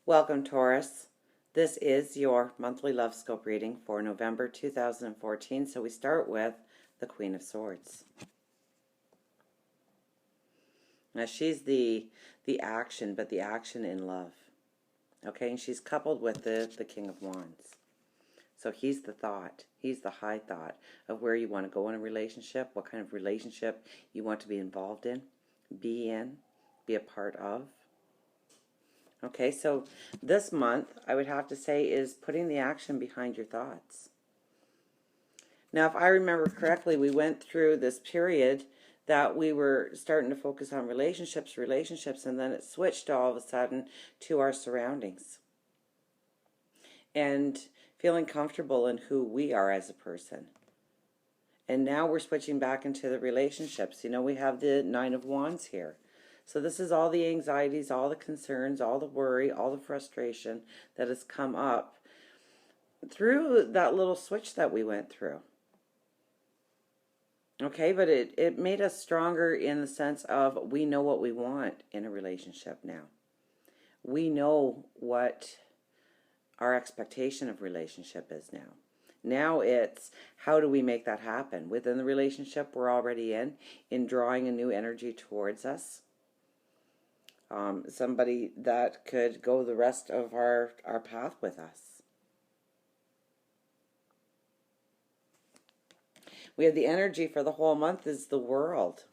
Welcome, Taurus. This is your monthly love scope reading for November 2014. So we start with the Queen of Swords. Now she's the action, but the action in love. Okay, and she's coupled with the King of Wands. So he's the thought. He's the high thought of where you want to go in a relationship, what kind of relationship you want to be involved in, be a part of. Okay, so this month, I would have to say, is putting the action behind your thoughts. Now, if I remember correctly, we went through this period that we were starting to focus on relationships, and then it switched all of a sudden to our surroundings. And feeling comfortable in who we are as a person. And now we're switching back into the relationships. You know, we have the Nine of Wands here. So this is all the anxieties, all the concerns, all the worry, all the frustration that has come up through that little switch that we went through. Okay, but it made us stronger in the sense of we know what we want in a relationship now. We know what our expectation of relationship is now. Now it's how do we make that happen within the relationship we're already in drawing a new energy towards us. Somebody that could go the rest of our path with us. We have the energy for the whole month is the World.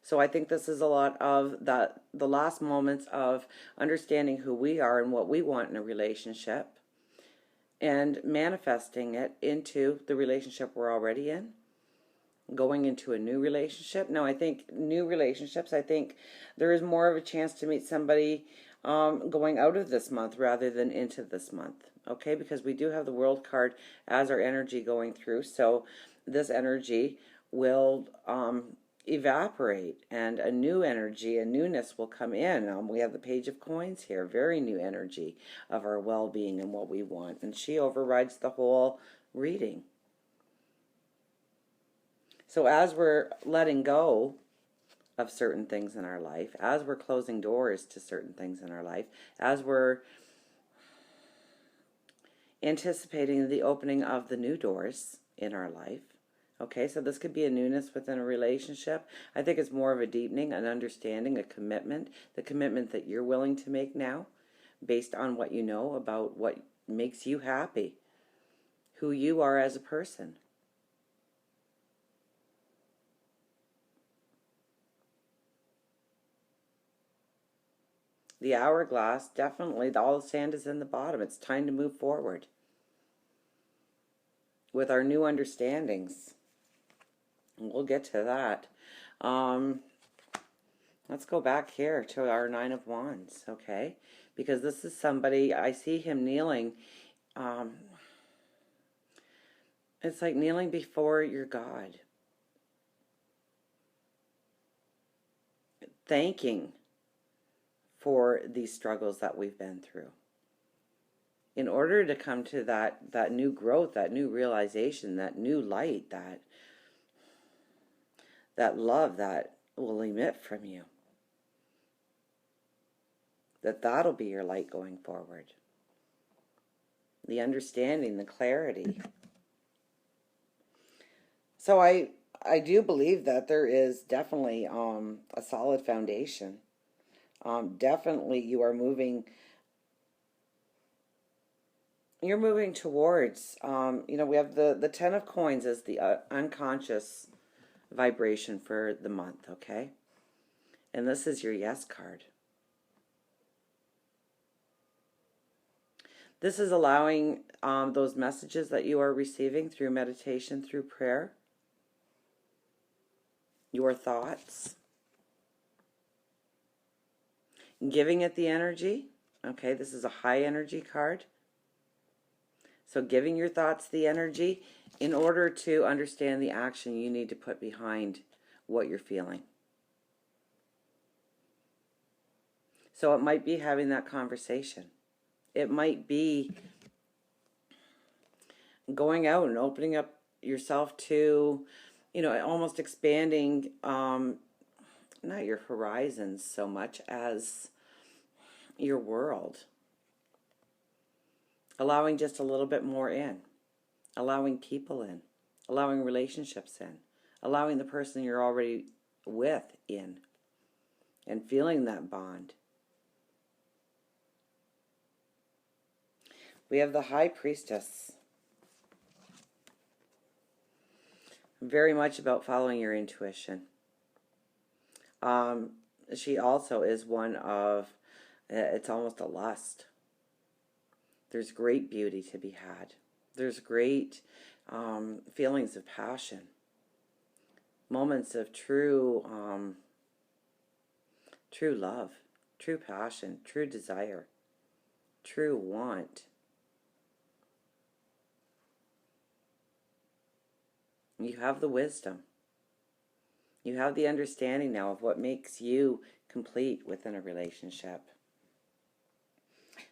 So I think this is a lot of the last moments of understanding who we are and what we want in a relationship and manifesting it into the relationship we're already in. Going into a new relationship. Now, I think new relationships, I think there is more of a chance to meet somebody going out of this month rather than into this month. Okay, because we do have the World card as our energy going through. So this energy will evaporate and a new energy, a newness will come in. We have the Page of Coins here, very new energy of our well-being and what we want. And she overrides the whole reading. So as we're letting go of certain things in our life, as we're closing doors to certain things in our life, as we're anticipating the opening of the new doors in our life, okay, so this could be a newness within a relationship. I think it's more of a deepening, an understanding, a commitment, the commitment that you're willing to make now based on what you know about what makes you happy, who you are as a person. The hourglass, definitely, all the sand is in the bottom. It's time to move forward with our new understandings. And we'll get to that. Let's go back here to our Nine of Wands, okay? Because this is somebody, I see him kneeling. It's like kneeling before your God. Thanking for these struggles that we've been through. In order to come to that new growth, that new realization, that new light, that love that will emit from you. That'll be your light going forward. The understanding, the clarity. So I do believe that there is definitely a solid foundation. Definitely you are moving, you're moving towards, you know, we have the Ten of Coins as the unconscious vibration for the month, okay? And this is your Yes card. This is allowing those messages that you are receiving through meditation, through prayer, your thoughts, giving it the energy. Okay, this is a high energy card. So giving your thoughts the energy in order to understand the action you need to put behind what you're feeling. So it might be having that conversation. It might be going out and opening up yourself to, you know, almost expanding not your horizons so much as your world. allowing just a little bit more in, allowing people in, allowing relationships in, allowing the person you're already with in, and feeling that bond. We have the High Priestess. Very much about following your intuition. She also is one of, it's almost a lust. There's great beauty to be had. There's great feelings of passion. Moments of true love, true passion, true desire, true want. You have the wisdom. You have the understanding now of what makes you complete within a relationship.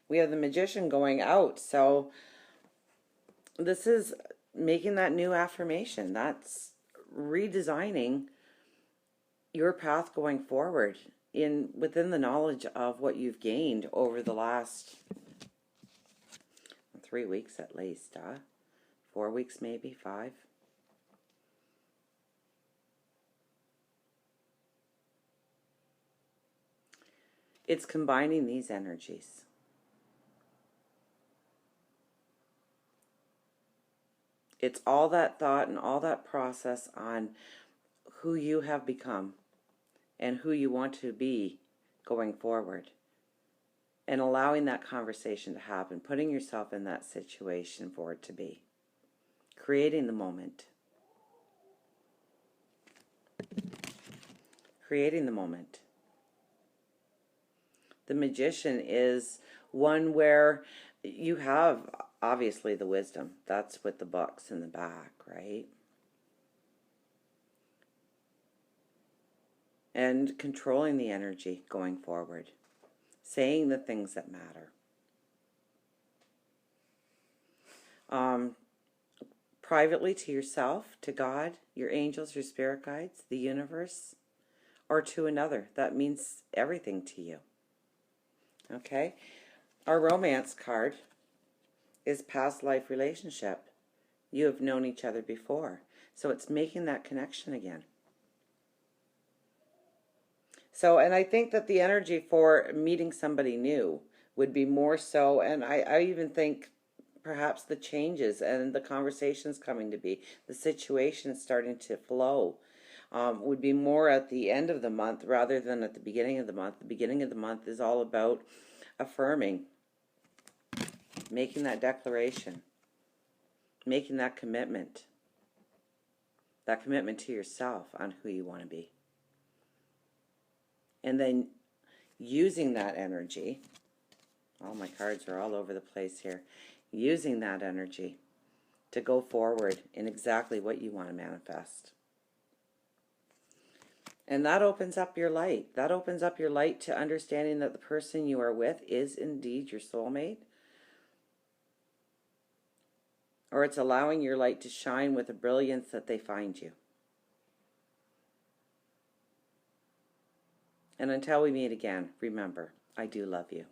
We have the Magician going out. So this is making that new affirmation. That's redesigning your path going forward within the knowledge of what you've gained over the last 3 weeks at least. 4 weeks maybe, 5. It's combining these energies. It's all that thought and all that process on who you have become and who you want to be going forward. And allowing that conversation to happen, putting yourself in that situation for it to be. Creating the moment. Creating the moment. The Magician is one where you have obviously the wisdom. That's with the books in the back, right? And controlling the energy going forward. Saying the things that matter. Privately to yourself, to God, your angels, your spirit guides, the universe, or to another. That means everything to you. Okay? Our romance card is past life relationship. You have known each other before. So it's making that connection again. So, and I think that the energy for meeting somebody new would be more so, and I even think perhaps the changes and the conversations coming to be, the situation starting to flow, would be more at the end of the month rather than at the beginning of the month. The beginning of the month is all about affirming, making that declaration, making that commitment to yourself on who you want to be. And then using that energy, all my cards are all over the place here, using that energy to go forward in exactly what you want to manifest. And that opens up your light. That opens up your light to understanding that the person you are with is indeed your soulmate. Or it's allowing your light to shine with a brilliance that they find you. And until we meet again, remember, I do love you.